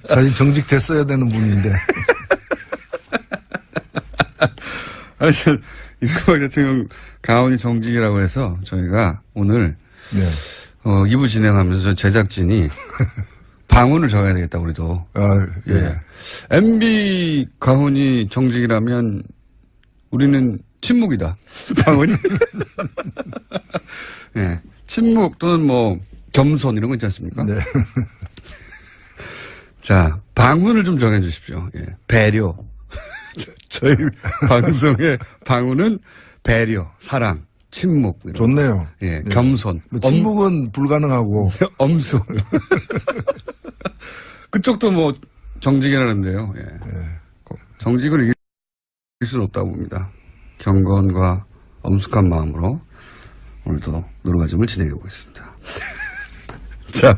사실 정직됐어야 되는 분인데. 아니, 이명박 대통령 강원이 정직이라고 해서 저희가 오늘 네. 2부 진행하면서 제작진이 방언을 적어야 되겠다, 우리도. 예. 예. MB 강훈이 정직이라면 우리는 침묵이다. 방언이. 예. 침묵 또는 뭐 겸손 이런 거 있지 않습니까? 네. 자, 방언을 좀 정해 주십시오. 예. 배려. 저희 방송의 방언은 배려, 사랑, 침묵. 이런. 좋네요. 예. 네. 겸손. 뭐 침묵은 불가능하고. 엄숙. 그쪽도 뭐 정직이라는데요. 예. 네. 정직을 이길 수는 없다고 봅니다. 경건과 엄숙한 마음으로 오늘도 노루가즘을 진행해 보겠습니다. 자,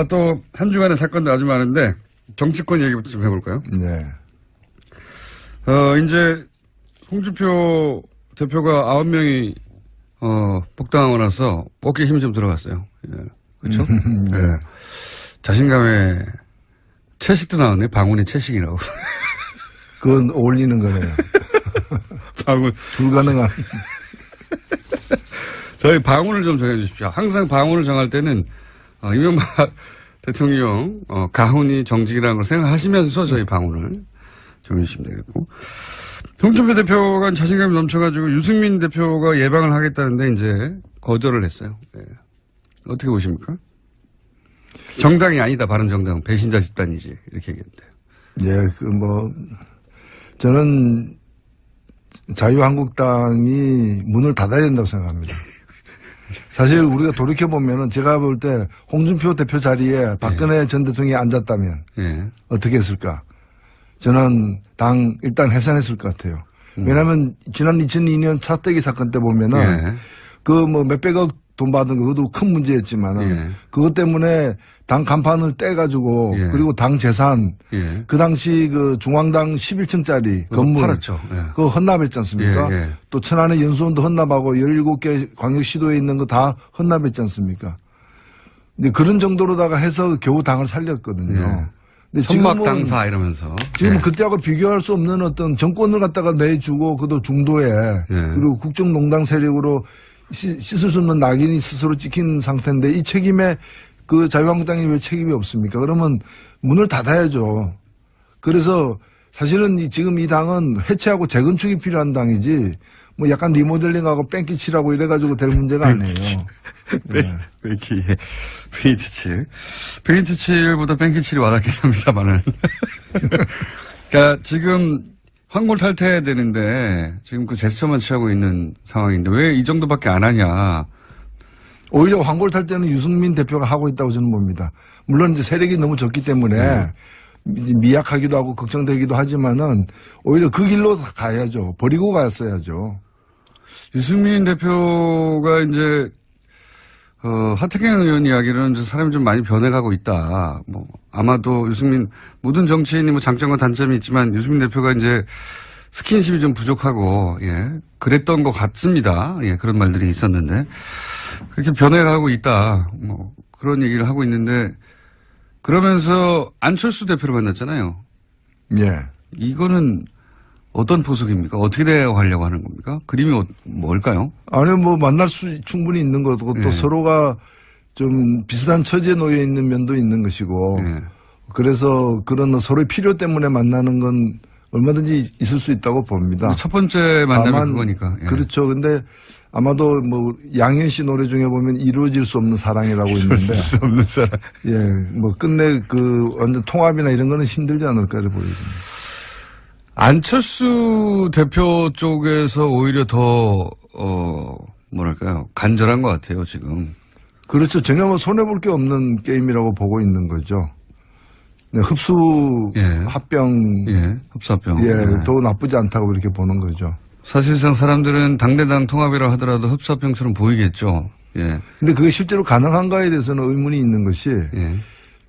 또 한 주간의 사건도 아주 많은데 정치권 얘기부터 좀 해볼까요? 네. 이제 홍준표 대표가 9명이 복당하고 나서 어깨에 힘이 좀 들어갔어요. 예. 그렇죠? 네. 예. 자신감에 채식도 나왔네. 방언이 채식이라고. 그건 어울리는 거네요. 방언. 불가능한. 저희 방언을 좀 정해 주십시오. 항상 방언을 정할 때는 이명박 대통령 가훈이 정직이라는 걸 생각하시면서 저희 방언을 정해 주시면 되겠고. 홍준표 대표가 자신감이 넘쳐가지고 유승민 대표가 예방을 하겠다는데 이제 거절을 했어요. 네. 어떻게 보십니까? 정당이 아니다. 바른정당 배신자 집단이지 이렇게 얘기했는데. 예, 저는 자유한국당이 문을 닫아야 된다고 생각합니다. 사실 우리가 돌이켜보면은 제가 볼 때 홍준표 대표 자리에 박근혜 전 대통령이 앉았다면 어떻게 했을까? 저는 당 일단 해산했을 것 같아요. 왜냐하면 지난 2002년 차떼기 사건 때 보면은 몇백억 돈 받은 거 그것도 큰 문제였지만은 그것 때문에 당 간판을 떼가지고 그리고 당 재산 그 당시 그 중앙당 11층짜리 건물 팔았죠. 그거 헌납했지 않습니까? 또 천안의 연수원도 헌납하고 17개 광역시도에 있는 거 다 헌납했지 않습니까? 근데 그런 정도로다가 해서 겨우 당을 살렸거든요. 근데 천막당사 이러면서 지금 그때하고 비교할 수 없는 어떤 정권을 갖다가 내주고 그것도 중도에 그리고 국정농단 세력으로 씻을 수 없는 낙인이 스스로 찍힌 상태인데 이 책임에 그 자유한국당이 왜 책임이 없습니까? 그러면 문을 닫아야죠. 그래서 사실은 지금 이 당은 해체하고 재건축이 필요한 당이지 뭐 약간 리모델링하고 뺑기칠하고 이래가지고 될 문제가 아니에요. 페인트칠보다 뺑기칠이 와닿긴 합니다만은. 그러니까 지금 황골탈퇴해야 되는데 지금 그 제스처만 취하고 있는 상황인데 왜 이 정도밖에 안 하냐. 오히려 황골탈퇴는 유승민 대표가 하고 있다고 저는 봅니다. 물론 이제 세력이 너무 적기 때문에 미약하기도 하고 걱정되기도 하지만은 오히려 그 길로 가야죠. 버리고 갔어야죠. 유승민 대표가 이제 하태경 의원 이야기는 사람이 좀 많이 변해가고 있다. 뭐 아마도 유승민 모든 정치인이 뭐 장점과 단점이 있지만 유승민 대표가 이제 스킨십이 좀 부족하고 그랬던 것 같습니다. 그런 말들이 있었는데 그렇게 변해가고 있다. 뭐 그런 얘기를 하고 있는데 그러면서 안철수 대표를 만났잖아요. 이거는 어떤 포석입니까? 어떻게 대화하려고 하는 겁니까? 그림이 뭘까요? 아니, 뭐, 만날 수 충분히 있는 거고, 또 서로가 좀 비슷한 처지에 놓여 있는 면도 있는 것이고, 그래서 그런 서로의 필요 때문에 만나는 건 얼마든지 있을 수 있다고 봅니다. 첫 번째 만남이 그거니까. 그렇죠. 근데 아마도 뭐, 양현 씨 노래 중에 보면 이루어질 수 없는 사랑이라고 있는데. 이루어질 수 없는 사랑. 뭐, 끝내 완전 통합이나 이런 거는 힘들지 않을까, 보입니다. 안철수 대표 쪽에서 오히려 더, 뭐랄까요. 간절한 것 같아요, 지금. 그렇죠. 전혀 뭐 손해볼 게 없는 게임이라고 보고 있는 거죠. 흡수, 합병. 흡수합병. 더 나쁘지 않다고 이렇게 보는 거죠. 사실상 사람들은 당대당 통합이라 하더라도 흡수합병처럼 보이겠죠. 근데 그게 실제로 가능한가에 대해서는 의문이 있는 것이.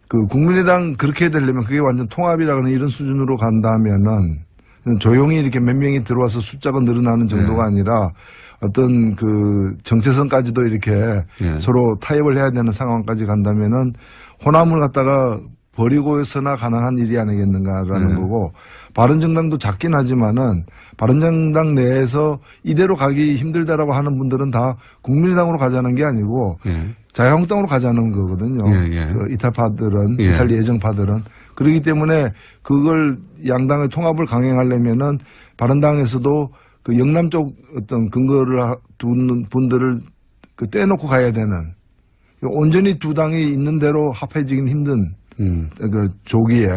그 국민의당 그렇게 되려면 그게 완전 통합이라는 이런 수준으로 간다면은 조용히 이렇게 몇 명이 들어와서 숫자가 늘어나는 정도가 아니라 어떤 그 정체성까지도 이렇게 서로 타협을 해야 되는 상황까지 간다면은 호남을 갖다가 버리고서나 가능한 일이 아니겠는가라는 거고, 바른정당도 작긴 하지만은 바른정당 내에서 이대로 가기 힘들다라고 하는 분들은 다 국민의당으로 가자는 게 아니고 자유한국당으로 가자는 거거든요. 그 이탈파들은, 이탈 예정파들은. 그렇기 때문에 그걸 양당의 통합을 강행하려면은 바른당에서도 그 영남 쪽 어떤 근거를 두는 분들을 그 떼놓고 가야 되는, 온전히 두 당이 있는 대로 합해지긴 힘든 그 조기에.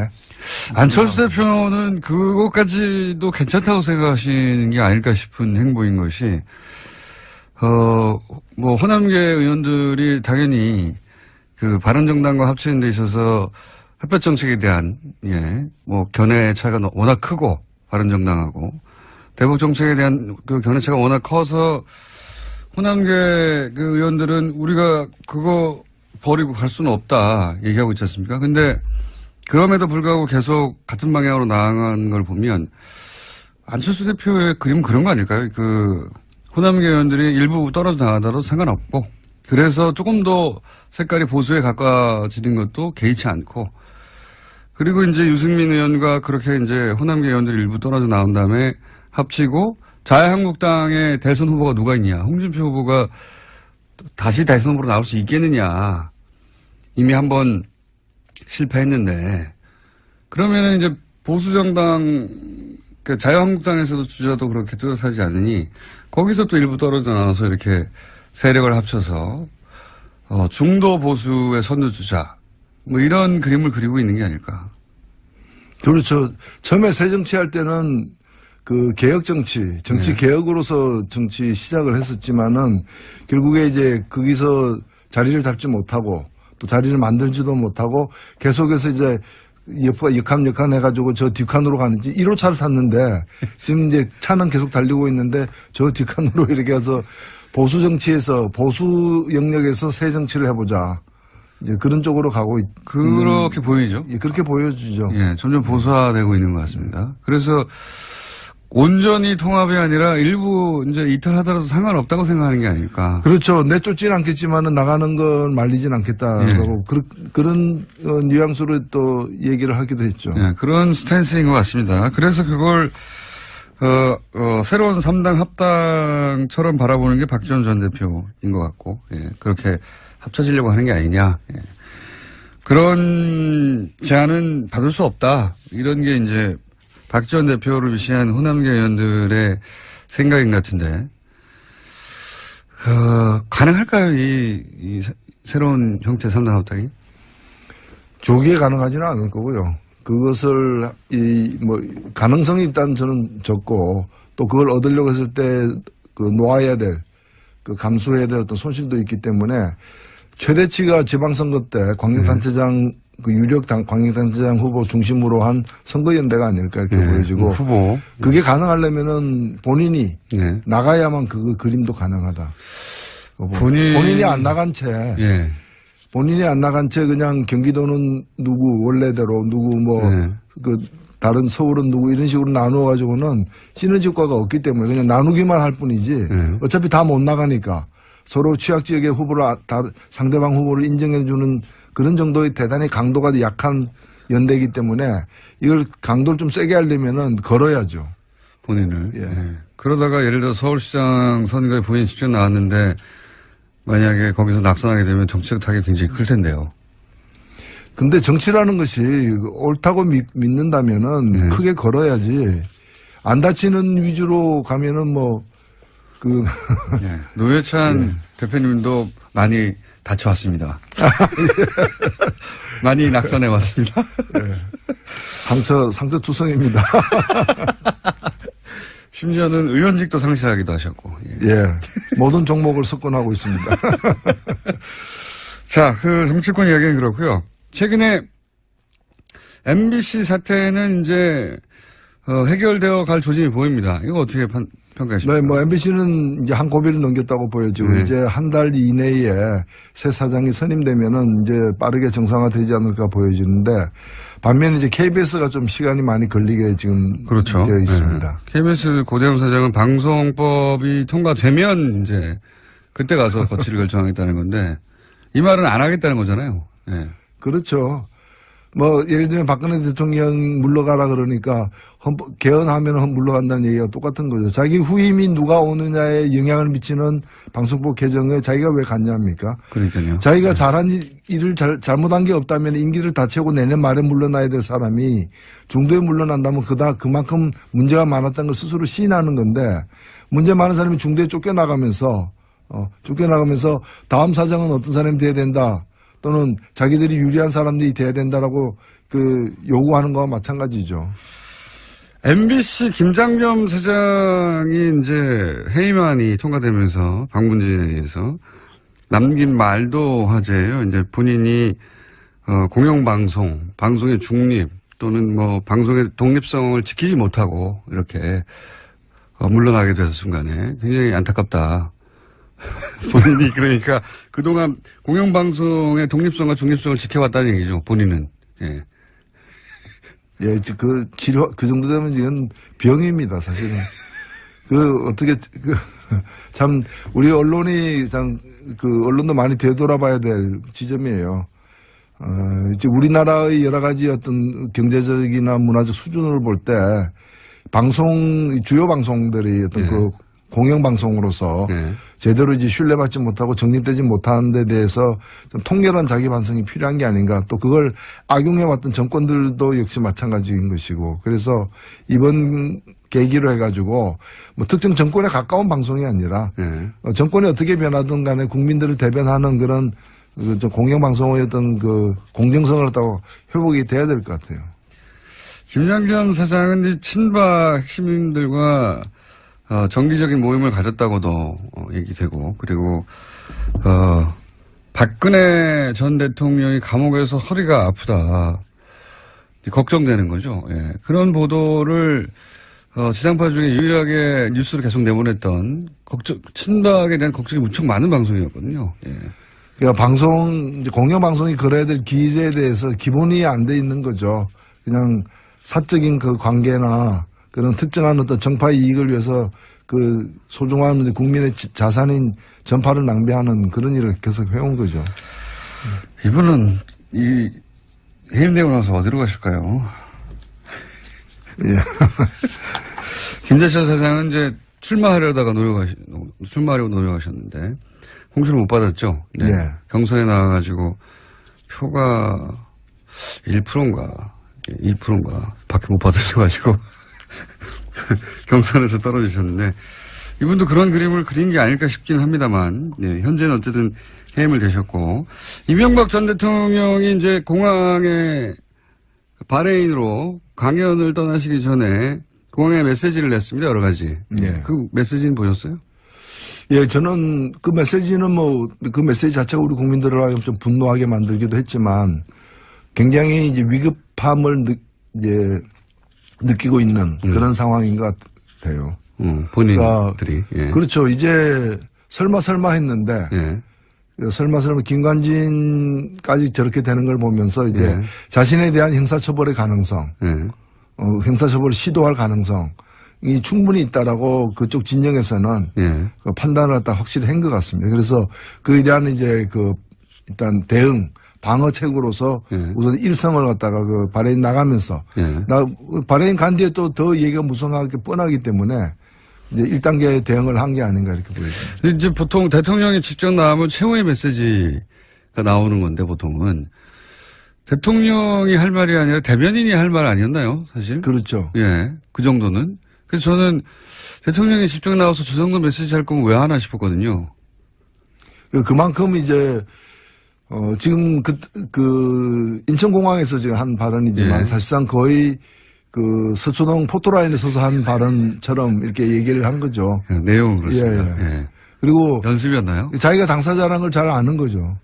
안철수 대표는 그것까지도 괜찮다고 생각하시는 게 아닐까 싶은 행보인 것이, 뭐 호남계 의원들이 당연히 그 바른정당과 합치는 데 있어서 햇볕 정책에 대한 뭐 견해 차이가 워낙 크고, 바른정당하고 대북 정책에 대한 그 견해 차이가 워낙 커서 호남계 그 의원들은 우리가 그거 버리고 갈 수는 없다 얘기하고 있지 않습니까? 근데 그럼에도 불구하고 계속 같은 방향으로 나아간 걸 보면 안철수 대표의 그림은 그런 거 아닐까요? 그 호남계 의원들이 일부 떨어져 나가더라도 상관없고, 그래서 조금 더 색깔이 보수에 가까워지는 것도 개의치 않고, 그리고 이제 유승민 의원과 그렇게 이제 호남계 의원들이 일부 떨어져 나온 다음에 합치고 자유한국당의 대선 후보가 누가 있냐. 홍준표 후보가 다시 대선 후보로 나올 수 있겠느냐. 이미 한번 실패했는데. 그러면은 이제 보수정당, 그 자유한국당에서도 주자도 그렇게 뚜렷하지 않으니 거기서 또 일부 떨어져 나와서 이렇게 세력을 합쳐서 중도 보수의 선두주자. 뭐 이런 그림을 그리고 있는 게 아닐까. 그렇죠. 처음에 새정치할 때는 그 개혁 정치 개혁으로서 정치 시작을 했었지만은 결국에 이제 거기서 자리를 잡지 못하고 또 자리를 만들지도 못하고 계속해서 이제 역함 해가지고 저 뒷칸으로 가는지 1호차를 탔는데 지금 이제 차는 계속 달리고 있는데 저 뒷칸으로 이렇게 해서 보수 정치에서 보수 영역에서 새 정치를 해보자. 이제 그런 쪽으로 가고 그렇게 보이죠? 예, 그렇게 보여지죠. 예, 점점 보수화되고 있는 것 같습니다. 그래서 온전히 통합이 아니라 일부 이제 이탈하더라도 상관없다고 생각하는 게 아닐까. 그렇죠. 내쫓지는 않겠지만은 나가는 건 말리진 않겠다라고 그런 뉘앙스로 또 얘기를 하기도 했죠. 예, 그런 스탠스인 것 같습니다. 그래서 그걸 새로운 3당 합당처럼 바라보는 게 박지원 전 대표인 것 같고, 예, 그렇게 합쳐지려고 하는 게 아니냐. 예. 그런 제안은 받을 수 없다. 이런 게 이제 박지원 대표를 위시한 호남계 의원들의 생각인 것 같은데, 가능할까요? 이 새로운 형태 3당 합당이? 조기에 가능하지는 않을 거고요. 그것을 가능성이 일단 저는 적고, 또 그걸 얻으려고 했을 때 그 놓아야 될, 그 감수해야 될 어떤 손실도 있기 때문에 최대치가 지방선거 때 광역단체장 그 유력 광역단체장 후보 중심으로 한 선거연대가 아닐까 이렇게 보여지고, 후보 그게 가능하려면은 본인이 나가야만 그 그림도 가능하다. 본인이 안 나간 채. 본인이 안 나간 채 그냥 경기도는 누구 원래대로 누구 그 다른 서울은 누구 이런 식으로 나누어 가지고는 시너지 효과가 없기 때문에 그냥 나누기만 할 뿐이지 어차피 다 못 나가니까 서로 취약 지역의 후보를 상대방 후보를 인정해 주는 그런 정도의 대단히 강도가 약한 연대이기 때문에 이걸 강도를 좀 세게 하려면은 걸어야죠. 본인을. 그러다가 예를 들어 서울시장 선거에 본인 직접 나왔는데 만약에 거기서 낙선하게 되면 정치적 타격이 굉장히 클 텐데요. 근데 정치라는 것이 옳다고 믿는다면은 크게 걸어야지. 안 다치는 위주로 가면은 노회찬 대표님도 많이 다쳐왔습니다. 많이 낙선해 왔습니다. 상처 투성입니다. 심지어는 의원직도 상실하기도 하셨고. 모든 종목을 석권하고 있습니다. 자, 그 정치권 이야기는 그렇고요. 최근에 MBC 사태는 이제 해결되어 갈 조짐이 보입니다. 이거 어떻게 평가하십니까? 네, 뭐 MBC는 이제 한 고비를 넘겼다고 보여지고 네. 이제 한 달 이내에 새 사장이 선임되면은 이제 빠르게 정상화되지 않을까 보여지는데 반면에 이제 KBS가 좀 시간이 많이 걸리게 지금 그렇죠. 되어 있습니다. 네. KBS 고대훈 사장은 방송법이 통과되면 이제 그때 가서 거취를 결정하겠다는 건데 이 말은 안 하겠다는 거잖아요. 네. 그렇죠. 뭐 예를 들면 박근혜 대통령 물러가라 그러니까 개헌하면 물러간다는 얘기가 똑같은 거죠. 자기 후임이 누가 오느냐에 영향을 미치는 방송법 개정에 자기가 왜 갔냐합니까? 그러니까요. 자기가 잘한 일을 잘못한 게 없다면 임기를 다 채우고 내년 말에 물러나야 될 사람이 중도에 물러난다면 그만큼 문제가 많았다는 걸 스스로 시인하는 건데 문제 많은 사람이 중도에 쫓겨나가면서 다음 사장은 어떤 사람이 돼야 된다. 또는 자기들이 유리한 사람들이 돼야 된다라고 요구하는 거와 마찬가지죠. MBC 김장겸 사장이 이제 해임안이 통과되면서 방문진에 의해서 남긴 말도 화제예요. 이제 본인이 방송의 중립 또는 뭐 방송의 독립성을 지키지 못하고 이렇게 물러나게 돼서 순간에 굉장히 안타깝다. 본인이 그러니까 그동안 공영방송의 독립성과 중립성을 지켜왔다는 얘기죠. 본인은. 예. 예, 그 정도 되면 이건 병입니다, 사실은. 참, 우리 언론이 언론도 많이 되돌아봐야 될 지점이에요. 이제 우리나라의 여러 가지 어떤 경제적이나 문화적 수준을 볼 때 주요 방송들이 어떤 예. 공영방송으로서 제대로 이제 신뢰받지 못하고 정립되지 못하는 데 대해서 좀 통렬한 자기 반성이 필요한 게 아닌가. 또 그걸 악용해왔던 정권들도 역시 마찬가지인 것이고. 그래서 이번 계기로 해가지고 뭐 특정 정권에 가까운 방송이 아니라 정권이 어떻게 변하든 간에 국민들을 대변하는 그런 공영방송의 어떤 공정성을 갖다가 회복이 돼야 될 것 같아요. 김장겸 사장은 이제 친박 핵심인들과 정기적인 모임을 가졌다고도 얘기되고 그리고 박근혜 전 대통령이 감옥에서 허리가 아프다 걱정되는 거죠. 예. 그런 보도를 지상파 중에 유일하게 뉴스를 계속 내보냈던 친박에 대한 걱정이 무척 많은 방송이었거든요. 예. 그러니까 공영방송이 걸어야 될 길에 대해서 기본이 안 돼 있는 거죠. 그냥 사적인 그 관계나 그런 특정한 어떤 정파의 이익을 위해서 소중한 국민의 자산인 전파를 낭비하는 그런 일을 계속 해온 거죠. 이분은 해임되고 나서 어디로 가실까요? 예. 김재철 사장은 이제 출마하려고 노력하셨는데 홍수를 못 받았죠. 네. 예. 경선에 나와가지고 표가 1%인가 밖에 못 받으셔가지고 경선에서 떨어지셨는데 이분도 그런 그림을 그린 게 아닐까 싶긴 합니다만 현재는 어쨌든 해임을 되셨고 이명박 전 대통령이 이제 공항에 바레인으로 강연을 떠나시기 전에 공항에 메시지를 냈습니다. 여러 가지. 예. 그 메시지는 보셨어요? 예, 저는 그 메시지는 그 메시지 자체가 우리 국민들을 좀 분노하게 만들기도 했지만 굉장히 이제 위급함을 느끼고 있는 그런 상황인 것 같아요. 본인들이. 예. 그렇죠. 이제 설마 했는데 예. 설마 김관진까지 저렇게 되는 걸 보면서 이제 예. 자신에 대한 형사처벌의 가능성, 형사처벌을 시도할 가능성이 충분히 있다라고 그쪽 진영에서는 그 판단을 갖다 확실히 한 것 같습니다. 그래서 그에 대한 이제 일단 대응, 방어책으로서 우선 일성을 갖다가 바레인 나가면서 바레인 간 뒤에 또 더 얘기가 무성하게 뻔하기 때문에 이제 1단계 대응을 한 게 아닌가 이렇게 보여집니다. 이제 보통 대통령이 직접 나오면 최후의 메시지가 나오는 건데 보통은 대통령이 할 말이 아니라 대변인이 할 말 아니었나요, 사실? 그렇죠. 예, 그 정도는. 그래서 저는 대통령이 직접 나와서 저 정도 메시지 할 거면 왜 하나 싶었거든요. 그만큼 이제 지금 인천공항에서 지금 한 발언이지만 사실상 거의 서초동 포토라인에 서서 한 발언처럼 이렇게 얘기를 한 거죠. 내용은 그렇습니다. 예. 그리고 연습이었나요? 자기가 당사자라는 걸 잘 아는 거죠.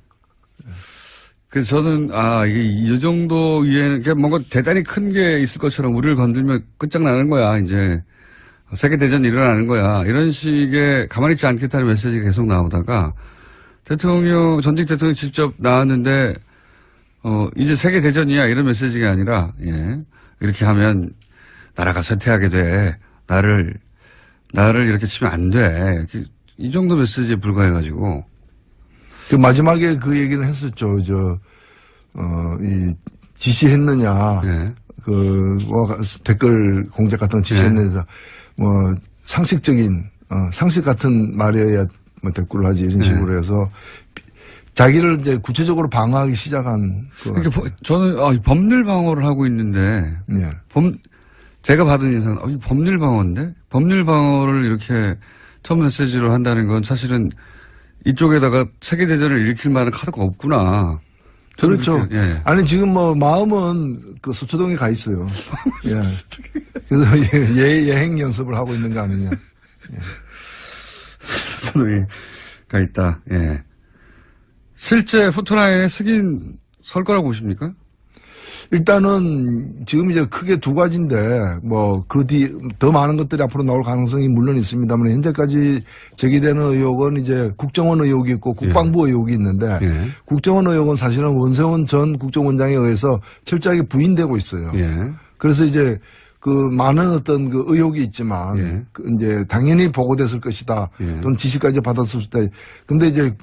그래서 저는 이게 이 정도 위에는 뭔가 대단히 큰 게 있을 것처럼 우리를 건들면 끝장나는 거야 이제 세계대전이 일어나는 거야. 이런 식의 가만히 있지 않겠다는 메시지가 계속 나오다가 전직 대통령이 직접 나왔는데, 이제 세계대전이야. 이런 메시지가 아니라, 예. 이렇게 하면 나라가 쇠퇴하게 돼. 나를 이렇게 치면 안 돼. 이렇게 이 정도 메시지에 불과해가지고. 그 마지막에 그 얘기는 했었죠. 지시했느냐. 예. 댓글 공작 같은 거 지시했느냐. 예. 상식적인, 상식 같은 말이어야 댓글을 하지. 이런 식으로 해서 자기를 이제 구체적으로 방어하기 시작한. 저는, 법률 방어를 하고 있는데. 예. 제가 받은 인상은, 법률 방어인데? 법률 방어를 이렇게 첫 메시지로 한다는 건 사실은 이쪽에다가 세계대전을 일으킬 만한 카드가 없구나. 그렇죠. 예. 아니, 지금 마음은 서초동에 가 있어요. 예. 그래서 예행 연습을 하고 있는 거 아니냐. 예. 서초동에 가 있다. 예. 실제 포토라인에 설 거라고 보십니까? 일단은 지금 이제 크게 두 가지인데 더 많은 것들이 앞으로 나올 가능성이 물론 있습니다만 현재까지 제기되는 의혹은 이제 국정원 의혹이 있고 국방부 의혹이 있는데 국정원 의혹은 사실은 원세훈 전 국정원장에 의해서 철저하게 부인되고 있어요. 그래서 이제 많은 어떤 의혹이 있지만, 이제 당연히 보고됐을 것이다. 또는 지시까지 받았을 수도 있다. 근데 이제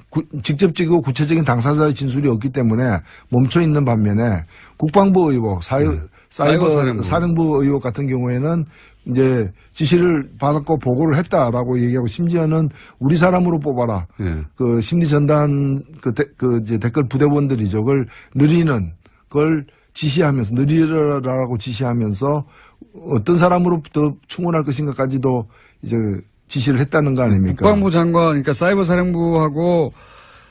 직접적이고 구체적인 당사자의 진술이 없기 때문에 멈춰 있는 반면에 국방부 의혹, 사이버 사령부 의혹 같은 경우에는 이제 지시를 받았고 보고를 했다라고 얘기하고 심지어는 우리 사람으로 뽑아라. 심리 전단 이제 댓글 부대원들이죠. 그걸 그걸 지시하면서 느리라라고 지시하면서 어떤 사람으로부터 충원할 것인가까지도 이제 지시를 했다는 거 아닙니까? 국방부 장관, 그러니까 사이버 사령부하고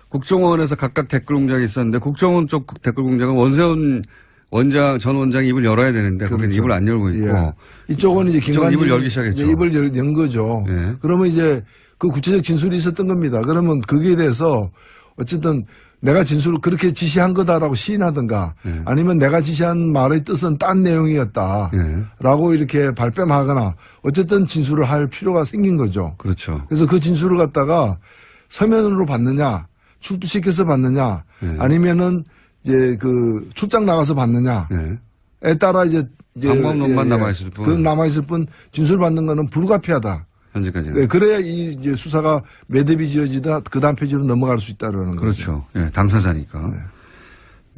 국정원에서 각각 댓글 공장이 있었는데 국정원 쪽 댓글 공장은 원세훈 전 원장이 입을 열어야 되는데 거기는 그렇죠. 입을 안 열고 있고 이쪽은 이제 김관진 입을 열기 시작했죠. 입을 연 거죠. 그러면 이제 그 구체적 진술이 있었던 겁니다. 그러면 거기에 대해서 어쨌든 내가 진술을 그렇게 지시한 거다라고 시인하든가 아니면 내가 지시한 말의 뜻은 딴 내용이었다라고 이렇게 발뺌하거나 어쨌든 진술을 할 필요가 생긴 거죠. 그렇죠. 그래서 그 진술을 갖다가 서면으로 받느냐 출두시켜서 받느냐 아니면은 이제 출장 나가서 받느냐에 따라 이제 방법론만 남아있을 뿐. 남아있을 뿐 진술 받는 거는 불가피하다. 현재까지는. 그래야 이제 수사가 매듭이 지어지다 그 다음 페이지로 넘어갈 수 있다라는 거죠. 그렇죠. 예, 당사자니까.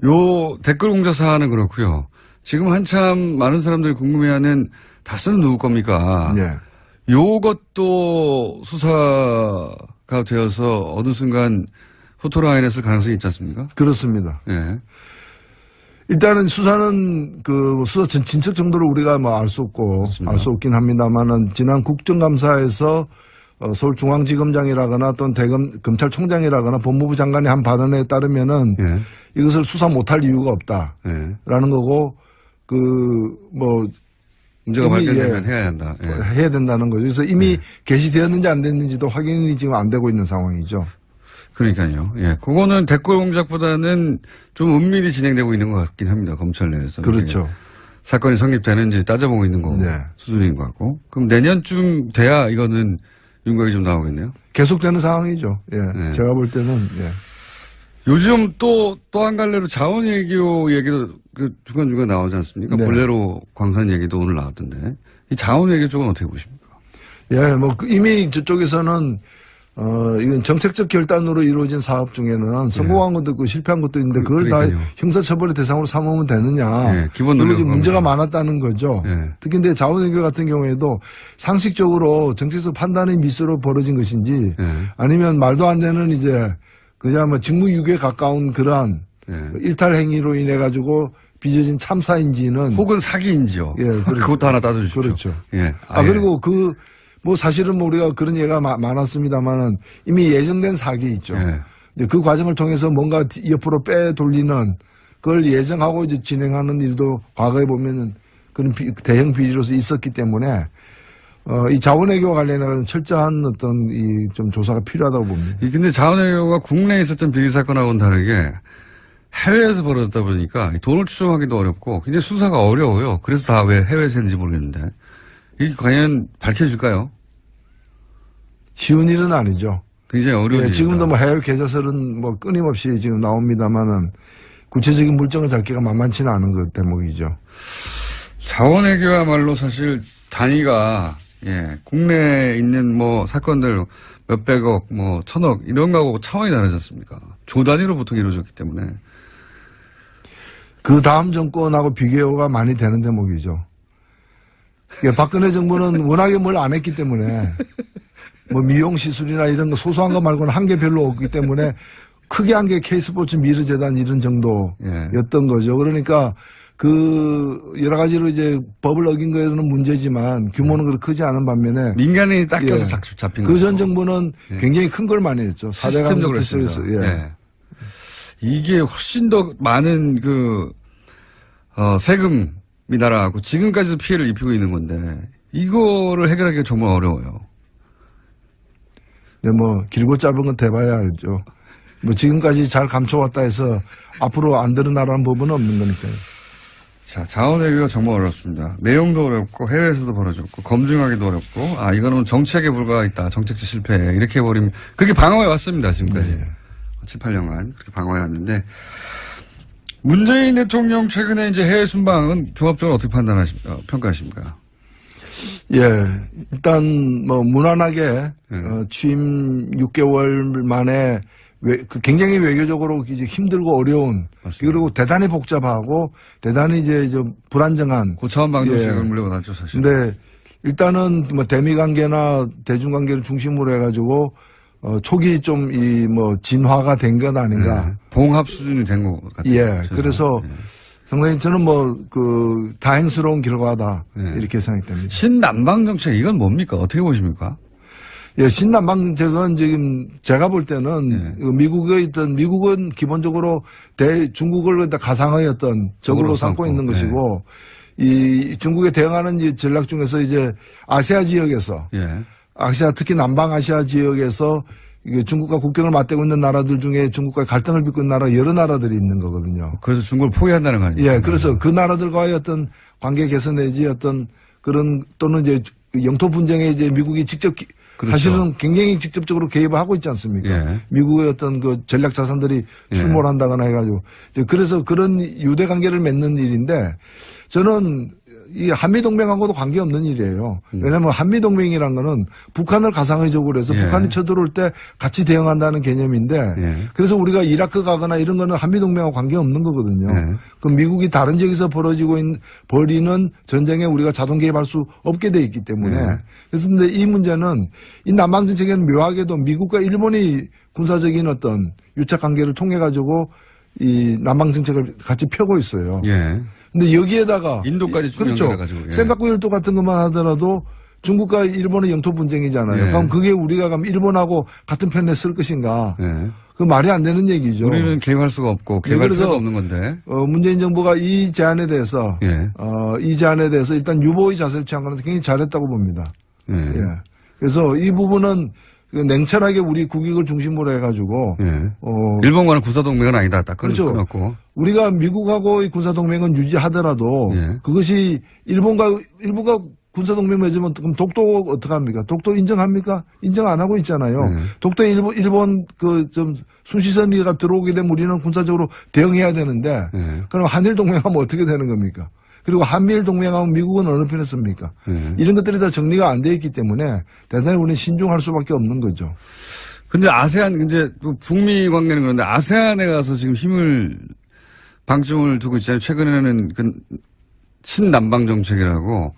요 댓글 공작 사안은 그렇고요. 지금 한참 많은 사람들이 궁금해하는 다스는 누구 겁니까? 요것도 수사가 되어서 어느 순간 포토라인에 쓸 가능성이 있지 않습니까? 그렇습니다. 예. 일단은 수사는 수사 진척 정도를 우리가 알 수 없고 알 수 없긴 합니다만은 지난 국정감사에서 서울중앙지검장이라거나 또는 검찰총장이라거나 법무부 장관이 한 발언에 따르면은 이것을 수사 못할 이유가 없다라는 거고 문제가 발견되면 해야 한다. 해야 된다는 거죠. 그래서 이미 게시되었는지 안 됐는지도 확인이 지금 안 되고 있는 상황이죠. 그러니까요. 예. 그거는 댓글 공작보다는 좀 은밀히 진행되고 있는 것 같긴 합니다. 검찰 내에서. 그렇죠. 사건이 성립되는지 따져보고 있는 거 수준인 것 같고. 그럼 내년쯤 돼야 이거는 윤곽이 좀 나오겠네요. 계속되는 상황이죠. 예. 제가 볼 때는, 요즘 또 한 갈래로 자원 얘기도 중간중간 나오지 않습니까? 볼레로 광산 얘기도 오늘 나왔던데. 이 자원 얘기 쪽은 어떻게 보십니까? 이미 저쪽에서는 이건 정책적 결단으로 이루어진 사업 중에는 성공한 것도 있고 실패한 것도 있는데 그걸 다 형사처벌의 대상으로 삼으면 되느냐. 기본 그리고 문제가 많았다는 거죠. 특히 근데 자원외교 같은 경우에도 상식적으로 정책적 판단의 미스로 벌어진 것인지 아니면 말도 안 되는 이제 그냥 직무유기에 가까운 그러한 일탈 행위로 인해 가지고 빚어진 참사인지는 혹은 사기인지요. 그것도 하나 따져주십시오. 그렇죠. 예. 그리고 사실은 우리가 그런 얘기가 많았습니다만은 이미 예정된 사기 있죠. 그 과정을 통해서 뭔가 옆으로 빼돌리는 그걸 예정하고 이제 진행하는 일도 과거에 보면은 그런 대형 비리로서 있었기 때문에 이 자원외교 관련해서 철저한 어떤 좀 조사가 필요하다고 봅니다. 근데 자원외교가 국내에 있었던 비리 사건하고는 다르게 해외에서 벌어졌다 보니까 돈을 추정하기도 어렵고 굉장히 수사가 어려워요. 그래서 다 왜 해외에서 했는지 모르겠는데. 이게 과연 밝혀질까요? 쉬운 일은 아니죠. 굉장히 어려운 일이다. 지금도 뭐 해외 계좌설은 뭐 끊임없이 지금 나옵니다만은 구체적인 물증을 잡기가 만만치는 않은 것 대목이죠. 자원외교야말로 사실 단위가 국내에 있는 뭐 사건들 몇백억, 뭐 천억 이런 거하고 차원이 다르지 않습니까? 조 단위로 보통 이루어졌기 때문에. 그 다음 정권하고 비교가 많이 되는 대목이죠. 박근혜 정부는 워낙에 뭘 안 했기 때문에 뭐 미용 시술이나 이런 거 소소한 거 말고는 한 게 별로 없기 때문에 크게 한 게 K스포츠 미르재단 이런 정도였던 거죠. 그러니까 그 여러 가지로 이제 법을 어긴 거에는 문제지만 규모는 그렇게 크지 않은 반면에 민간인이 딱 껴서 잡힌 거죠. 그 전 정부는 굉장히 큰 걸 많이 했죠. 시스템적으로 했습니다. 이게 훨씬 더 많은 세금이 날아가고 지금까지도 피해를 입히고 있는 건데 이거를 해결하기가 정말 어려워요. 네, 뭐 길고 짧은 건 대봐야 알죠. 뭐 지금까지 잘 감춰왔다 해서 앞으로 안 드러나라는 부분은 없는 거니까요. 자, 자원외교가 정말 어렵습니다. 내용도 어렵고 해외에서도 벌어졌고 검증하기도 어렵고 이거는 정책에 불과했다. 정책적 실패 이렇게 해버리면 그렇게 방어해 왔습니다. 지금까지. 네. 7, 8년간 그렇게 방어해 왔는데 문재인 대통령 최근에 이제 해외 순방은 종합적으로 어떻게 평가하십니까? 일단 뭐 무난하게 취임 6개월 만에 굉장히 외교적으로 이제 힘들고 어려운 맞습니다. 그리고 대단히 복잡하고 대단히 이제 좀 불안정한 고차원 방정식을 물려받았죠 사실. 근데 일단은 뭐 대미 관계나 대중 관계를 중심으로 해가지고 초기 좀 이 뭐 진화가 된 건 아닌가. 봉합 수준이 된 것 같아요. 그래서 상당히 저는 뭐 다행스러운 결과다 이렇게 생각됩니다. 신남방 정책 이건 뭡니까? 어떻게 보십니까? 신남방 정책은 지금 제가 볼 때는 미국은 기본적으로 중국을 가상의 어떤 적으로 삼고 있는 것이고 이 중국에 대응하는 전략 중에서 이제 아시아 지역에서 특히 남방아시아 지역에서 중국과 국경을 맞대고 있는 나라들 중에 중국과 갈등을 빚고 있는 나라 여러 나라들이 있는 거거든요. 그래서 중국을 포기한다는 거 아니에요? 그래서 그 나라들과의 어떤 관계 개선 내지 어떤 그런 또는 이제 영토 분쟁에 이제 미국이 직접 그렇죠. 사실은 굉장히 직접적으로 개입을 하고 있지 않습니까? 미국의 어떤 그 전략 자산들이 출몰 한다거나 해가지고 그래서 그런 유대 관계를 맺는 일인데 저는 이 한미동맹하고도 관계없는 일이에요. 왜냐하면 한미동맹이란 거는 북한을 가상의적으로 해서 북한이 쳐들어올 때 같이 대응한다는 개념인데 그래서 우리가 이라크 가거나 이런 거는 한미동맹하고 관계없는 거거든요. 그럼 미국이 다른 지역에서 벌이는 전쟁에 우리가 자동 개입할 수 없게 돼 있기 때문에 그래서 근데 이 문제는 이 남방정책에는 묘하게도 미국과 일본이 군사적인 어떤 유착 관계를 통해 가지고 이 남방정책을 같이 펴고 있어요. 근데 여기에다가 인도까지 그렇죠. 가지고 센카쿠 열도 같은 것만 하더라도 중국과 일본의 영토 분쟁이잖아요. 그럼 그게 우리가 그럼 일본하고 같은 편에 쓸 것인가? 그 말이 안 되는 얘기죠. 우리는 개입할 수가 없고 개입할 필요도 없는 건데. 문재인 정부가 이 제안에 대해서 일단 유보의 자세를 취한 거는 굉장히 잘했다고 봅니다. 그래서 이 부분은 냉철하게 우리 국익을 중심으로 해가지고 일본과는 군사동맹은 아니다. 딱 그렇죠. 끊었고. 우리가 미국하고의 군사동맹은 유지하더라도 그것이 일본과 군사동맹 맺으면 그럼 독도 어떡합니까? 독도 인정합니까? 인정 안 하고 있잖아요. 독도에 일본 좀 순시선이가 들어오게 되면 우리는 군사적으로 대응해야 되는데 그럼 한일 동맹하면 어떻게 되는 겁니까? 그리고 한미일 동맹하면 미국은 어느 편에 씁니까? 이런 것들이 다 정리가 안 돼 있기 때문에 대단히 우리는 신중할 수밖에 없는 거죠. 근데 아세안, 이제 북미 관계는 그런데 아세안에 가서 지금 방점을 두고 있잖아요. 최근에는 신남방 정책이라고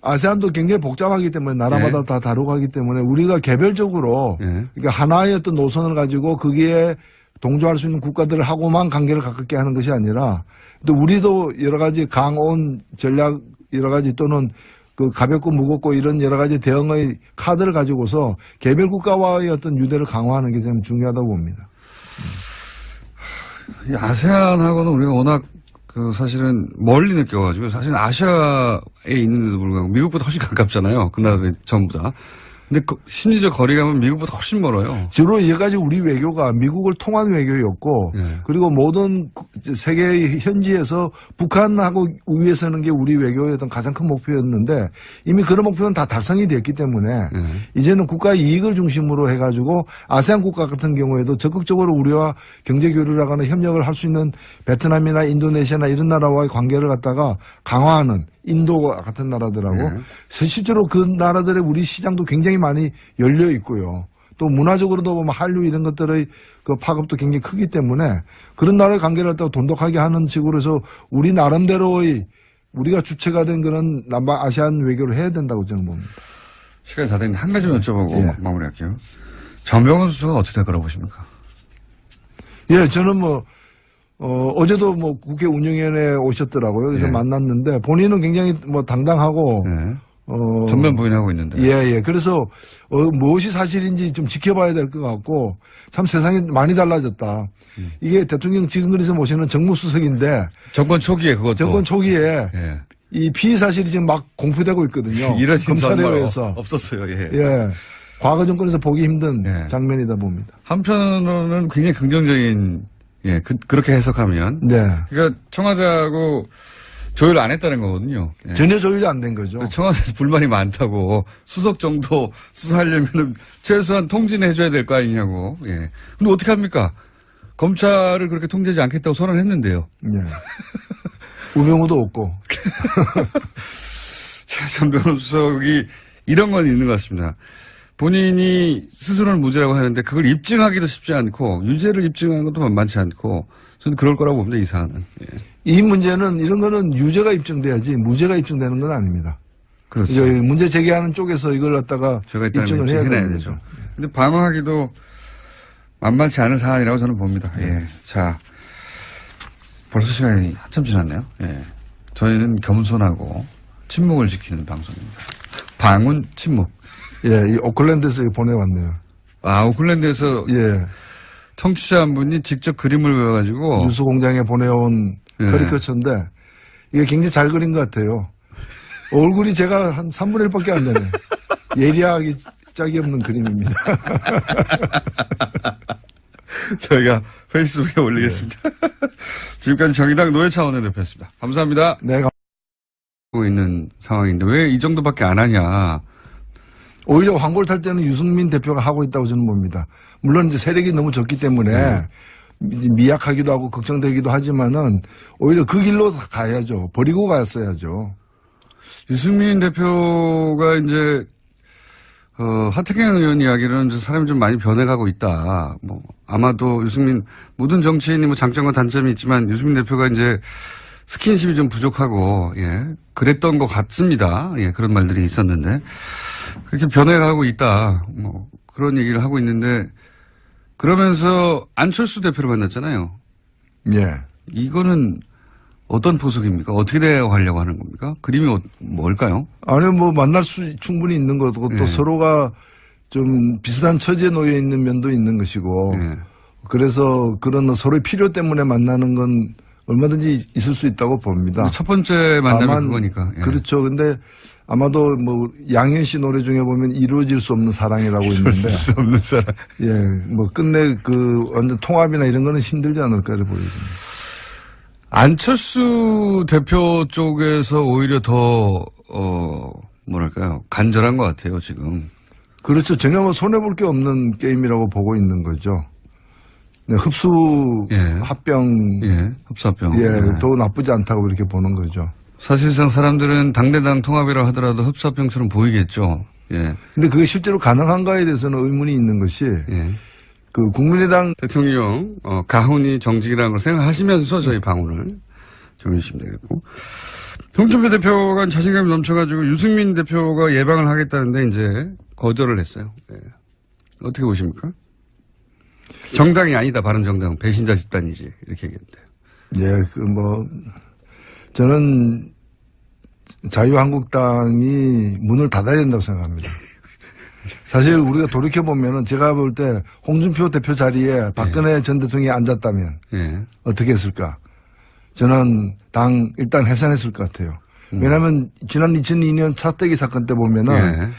아세안도 굉장히 복잡하기 때문에 나라마다 다 다르고 하기 때문에 우리가 개별적으로 그러니까 하나의 어떤 노선을 가지고 거기에 동조할 수 있는 국가들하고만 관계를 가깝게 하는 것이 아니라 또 우리도 여러 가지 강온 전략 여러 가지 또는 그 가볍고 무겁고 이런 여러 가지 대응의 카드를 가지고서 개별 국가와의 어떤 유대를 강화하는 게 좀 중요하다고 봅니다. 이 아세안하고는 우리가 워낙 사실은 멀리 느껴가지고 사실 아시아에 있는데도 불구하고 미국보다 훨씬 가깝잖아요. 그 나라들이 전부 다. 근데 심리적 거리감은 미국보다 훨씬 멀어요. 주로 여기까지 우리 외교가 미국을 통한 외교였고 예. 그리고 모든 세계 현지에서 북한하고 위에 서는 게 우리 외교의 어떤 가장 큰 목표였는데 이미 그런 목표는 다 달성이 됐기 때문에 이제는 국가 이익을 중심으로 해가지고 아세안 국가 같은 경우에도 적극적으로 우리와 경제 교류를 하거나 협력을 할 수 있는 베트남이나 인도네시아나 이런 나라와의 관계를 갖다가 강화하는 인도 같은 나라들하고 실제로 그 나라들의 우리 시장도 굉장히 많이 열려 있고요. 또 문화적으로도 보면 한류 이런 것들의 그 파급도 굉장히 크기 때문에 그런 나라의 관계를 갖다가 돈독하게 하는 식으로 해서 우리 나름대로의 우리가 주체가 된 그런 남아시안 외교를 해야 된다고 저는 봅니다. 시간이 다 됐는데 한 가지만 여쭤보고 마무리할게요. 전병헌 수석은 어떻게 될 거라고 보십니까? 예, 저는 어제도 국회 운영위원회에 오셨더라고요. 그래서 만났는데 본인은 굉장히 당당하고 전면 부인하고 있는데. 예. 그래서 무엇이 사실인지 좀 지켜봐야 될 것 같고 참 세상이 많이 달라졌다. 이게 대통령 지금그래서 모시는 정무수석인데 정권 초기에 그것도. 정권 초기에 이 피의 사실이 지금 막 공표되고 있거든요. 이런 검찰에 의해서. 없었어요. 예. 과거 정권에서 보기 힘든 장면이다 봅니다. 한편으로는 굉장히 긍정적인 그렇게 해석하면. 네. 그러니까 청와대하고 조율을 안 했다는 거거든요. 전혀 조율이 안 된 거죠. 청와대에서 불만이 많다고 수석 정도 수사하려면 최소한 통진해 줘야 될 거 아니냐고. 근데 어떻게 합니까? 검찰을 그렇게 통제하지 않겠다고 선언했는데요. 우명우도 없고. 전병헌 수석이 이런 건 있는 것 같습니다. 본인이 스스로는 무죄라고 하는데 그걸 입증하기도 쉽지 않고 유죄를 입증하는 것도 만만치 않고 저는 그럴 거라고 봅니다. 이 사안은. 이 문제는 이런 거는 유죄가 입증돼야지 무죄가 입증되는 건 아닙니다. 그렇죠. 문제 제기하는 쪽에서 이걸 갖다가 입증을 해야 되는 거죠. 근데 방어하기도 만만치 않은 사안이라고 저는 봅니다. 자, 벌써 시간이 한참 지났네요. 저희는 겸손하고 침묵을 지키는 방송입니다. 방운 침묵. 이 오클랜드에서 보내왔네요. 아, 오클랜드에서 청취자 한 분이 직접 그림을 그려가지고 뉴스 공장에 보내온 커리커처인데 이게 굉장히 잘 그린 것 같아요. 얼굴이 제가 한 3분의 1밖에 안 되네. 예리하기 짝이 없는 그림입니다. 저희가 페이스북에 올리겠습니다. 지금까지 정의당 노회찬 원내대표였습니다. 감사합니다. 네. 하고 있는 상황인데 왜 이 정도밖에 안 하냐. 오히려 황골 탈 때는 유승민 대표가 하고 있다고 저는 봅니다. 물론 이제 세력이 너무 적기 때문에 미약하기도 하고 걱정되기도 하지만은 오히려 그 길로 가야죠. 버리고 갔어야죠. 유승민 대표가 이제 하태경 의원 이야기는 사람이 좀 많이 변해가고 있다. 아마도 유승민 모든 정치인이 장점과 단점이 있지만 유승민 대표가 이제 스킨십이 좀 부족하고 그랬던 것 같습니다. 그런 말들이 있었는데 그렇게 변해가고 있다. 그런 얘기를 하고 있는데 그러면서 안철수 대표를 만났잖아요. 이거는 어떤 포석입니까? 어떻게 대화하려고 하는 겁니까? 그림이 뭘까요? 아니, 만날 수 충분히 있는 거고 또 서로가 좀 비슷한 처지에 놓여 있는 면도 있는 것이고 그래서 그런 서로의 필요 때문에 만나는 건 얼마든지 있을 수 있다고 봅니다. 첫 번째 만남이 그거니까. 그렇죠. 근데 아마도 양현 씨 노래 중에 보면 이루어질 수 없는 사랑이라고 있는데. 이루어질 수 없는 사랑. 끝내 완전 통합이나 이런 거는 힘들지 않을까를 보여집니다. 안철수 대표 쪽에서 오히려 더, 간절한 것 같아요, 지금. 그렇죠. 전혀 손해볼 게 없는 게임이라고 보고 있는 거죠. 흡수 합병. 흡수합병. 더 나쁘지 않다고 그렇게 보는 거죠. 사실상 사람들은 당대당 통합이라 하더라도 흡수합병처럼 보이겠죠. 근데 그게 실제로 가능한가에 대해서는 의문이 있는 것이. 그 국민의당 대통령 가훈이 정직이라는 걸 생각하시면서 저희 방언을 정해주시면 되겠고 홍준표 대표가 자신감이 넘쳐가지고 유승민 대표가 예방을 하겠다는데 이제 거절을 했어요. 어떻게 보십니까? 정당이 아니다. 바른정당 배신자 집단이지 이렇게 얘기했는데. 저는 자유한국당이 문을 닫아야 된다고 생각합니다. 사실 우리가 돌이켜보면은 제가 볼 때 홍준표 대표 자리에 박근혜 전 대통령이 앉았다면 어떻게 했을까? 저는 일단 해산했을 것 같아요. 왜냐하면 지난 2002년 차떼기 사건 때 보면은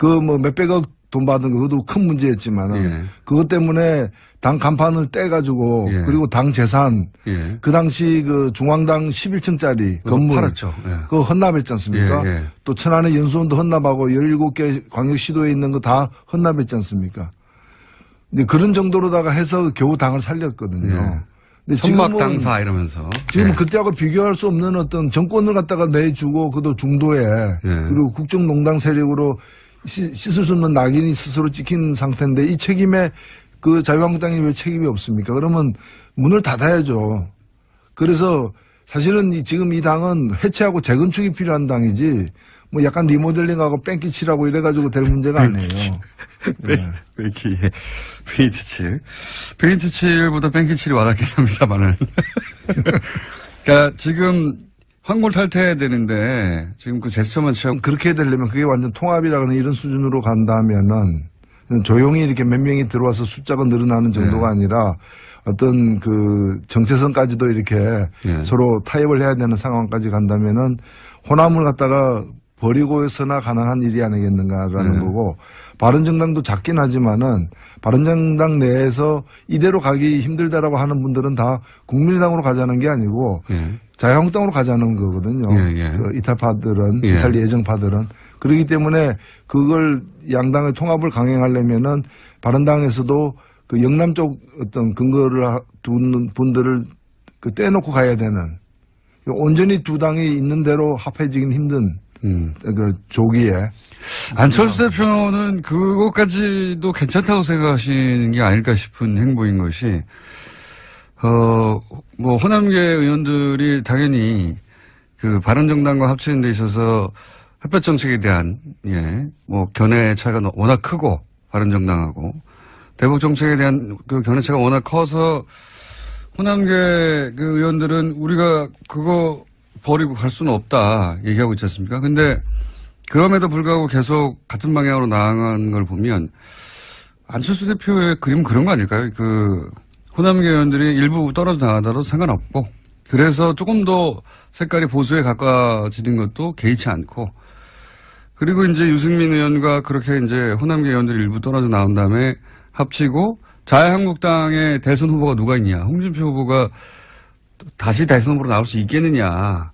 그 뭐 몇백억 돈 받은 거 그것도 큰 문제였지만은 예. 그것 때문에 당 간판을 떼가지고 예. 그리고 당 재산 예. 그 당시 그 중앙당 11층짜리 건물 팔았죠. 예. 그거 헌납했지 않습니까? 예, 예. 또 천안의 연수원도 헌납하고 17개 광역시도에 있는 거 다 헌납했지 않습니까? 근데 그런 정도로다가 해서 겨우 당을 살렸거든요. 예. 근데 천막당사 이러면서. 지금 예. 그때하고 비교할 수 없는 어떤 정권을 갖다가 내주고 그것도 중도에 그리고 국정농단 세력으로 씻을 수 없는 낙인이 스스로 찍힌 상태인데 이 책임에 그 자유한국당이 왜 책임이 없습니까? 그러면 문을 닫아야죠. 그래서 사실은 지금 이 당은 해체하고 재건축이 필요한 당이지 뭐 약간 리모델링하고 뺑기칠하고 이래가지고 될 문제가 아니에요. 네. 페인트칠보다 뺑기칠이 와닿긴 합니다만은. 그러니까 지금 황골 탈퇴해야 되는데 지금 그 제스처만 취하고 그렇게 되려면 그게 완전 통합이라는 이런 수준으로 간다면은 조용히 이렇게 몇 명이 들어와서 숫자가 늘어나는 정도가 아니라 어떤 그 정체성까지도 이렇게 서로 타협을 해야 되는 상황까지 간다면은 호남을 갖다가 버리고서나 가능한 일이 아니겠는가라는 거고 바른정당도 작긴 하지만은 바른정당 내에서 이대로 가기 힘들다라고 하는 분들은 다 국민의당으로 가자는 게 아니고 자유한국당으로 가자는 거거든요. 그 이탈파들은 이탈 예정파들은 그렇기 때문에 그걸 양당의 통합을 강행하려면은 바른당에서도 그 영남 쪽 어떤 근거를 두는 분들을 그 떼놓고 가야 되는 온전히 두 당이 있는 대로 합해지긴 힘든 그 조기에 안철수 대표는 그것까지도 괜찮다고 생각하시는 게 아닐까 싶은 행보인 것이 뭐 호남계 의원들이 당연히 그 바른정당과 합치는 데 있어서 햇볕 정책에 대한 뭐 견해 차이가 워낙 크고 바른정당하고 대북 정책에 대한 그 견해 차이가 워낙 커서 호남계 그 의원들은 우리가 그거 버리고 갈 수는 없다 얘기하고 있지 않습니까? 근데 그럼에도 불구하고 계속 같은 방향으로 나아간 걸 보면 안철수 대표의 그림은 그런 거 아닐까요? 그 호남계 의원들이 일부 떨어져 나가더라도 상관없고 그래서 조금 더 색깔이 보수에 가까워지는 것도 개의치 않고 그리고 이제 유승민 의원과 그렇게 이제 호남계 의원들이 일부 떨어져 나온 다음에 합치고 자유한국당의 대선 후보가 누가 있냐. 홍준표 후보가 다시 대선 후보로 나올 수 있겠느냐.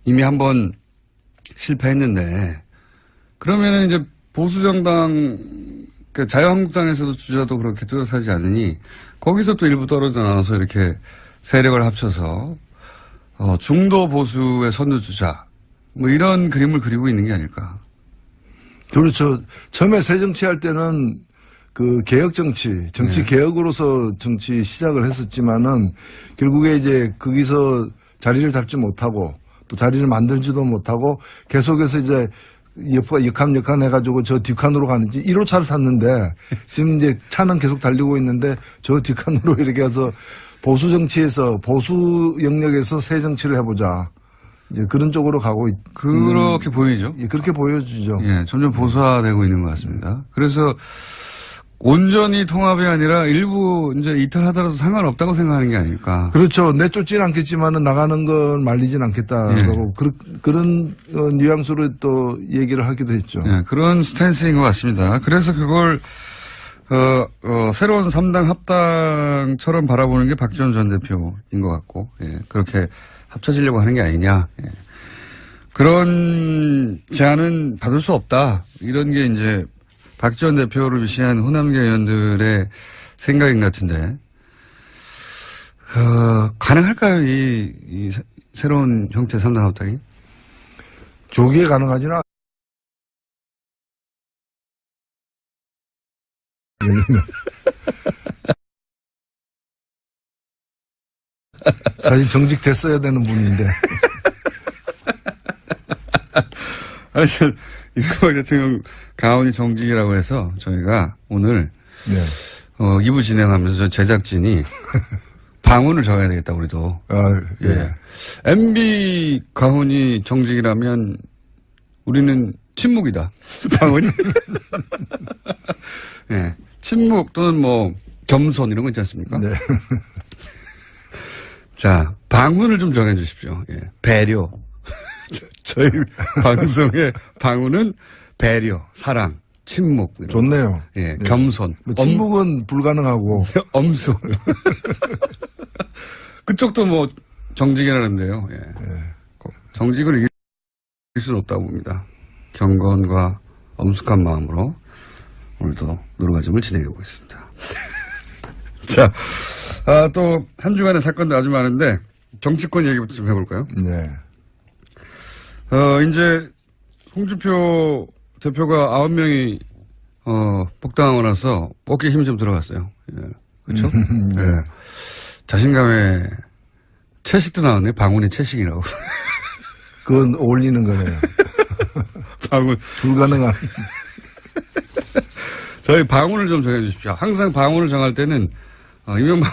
이미 한번 실패했는데 그러면은 이제 보수정당 그 자유한국당에서도 주자도 그렇게 뚜렷하지 않으니 거기서 또 일부 떨어져 나와서 이렇게 세력을 합쳐서 중도 보수의 선두주자 뭐 이런 그림을 그리고 있는 게 아닐까. 그렇죠. 처음에 새정치할 때는 그 개혁 정치 개혁으로서 정치 시작을 했었지만은 결국에 이제 거기서 자리를 잡지 못하고 또 자리를 만들지도 못하고 계속해서 이제 역함 해가지고 저 뒷칸으로 가는지 1호차를 탔는데 지금 이제 차는 계속 달리고 있는데 저 뒷칸으로 이렇게 해서 보수 정치에서 보수 영역에서 새 정치를 해보자. 이제 그런 쪽으로 가고 그렇게 보이죠. 예, 그렇게 보여주죠. 예, 점점 보수화되고 있는 것 같습니다. 그래서 온전히 통합이 아니라 일부 이제 이탈하더라도 상관없다고 생각하는 게 아닐까. 그렇죠. 내쫓지는 않겠지만은 나가는 걸 말리진 않겠다라고 그런 뉘앙스로 또 얘기를 하기도 했죠. 예, 그런 스탠스인 것 같습니다. 그래서 그걸 새로운 3당 합당처럼 바라보는 게 박지원 전 대표인 것 같고, 그렇게 합쳐지려고 하는 게 아니냐. 그런 제안은 받을 수 없다. 이런 게 이제 박지원 대표를 위시한 호남계 의원들의 생각인 것 같은데, 가능할까요? 이 새로운 형태 3당 합당이? 조기에 가능하지는 않... 사실 정직 됐어야 되는 분인데. 아니, 이명박 대통령 가온이 정직이라고 해서 저희가 오늘 2부 진행하면서 제작진이 방언을 적어야 되겠다, 우리도. MB 가온이 정직이라면 우리는 침묵이다. 방언이. 네. 침묵 또는 뭐 겸손 이런 거 있지 않습니까? 네. 자, 방언을 좀 정해 주십시오. 배려. 저희 방송의 방언은 배려, 사랑. 침묵. 이런 좋네요. 거. 예, 겸손. 뭐 침묵은 불가능하고. 엄숙. 그쪽도 뭐 정직이라는데요. 예. 정직을 이길 수는 없다고 봅니다. 경건과 엄숙한 마음으로 오늘도 노루가즘을 진행해 보겠습니다. 자, 또 한 주간의 사건도 아주 많은데 정치권 얘기부터 좀 해볼까요? 네. 이제 홍준표 대표가 9명이 복당하고 나서 어깨에 힘이 좀 들어갔어요. 예. 그렇죠? 네. 예. 자신감에 채식도 나왔네. 방훈의 채식이라고. 그건 어울리는 거네요. 방훈. 불가능한. 저희 방훈을 좀 정해 주십시오. 항상 방훈을 정할 때는 이명박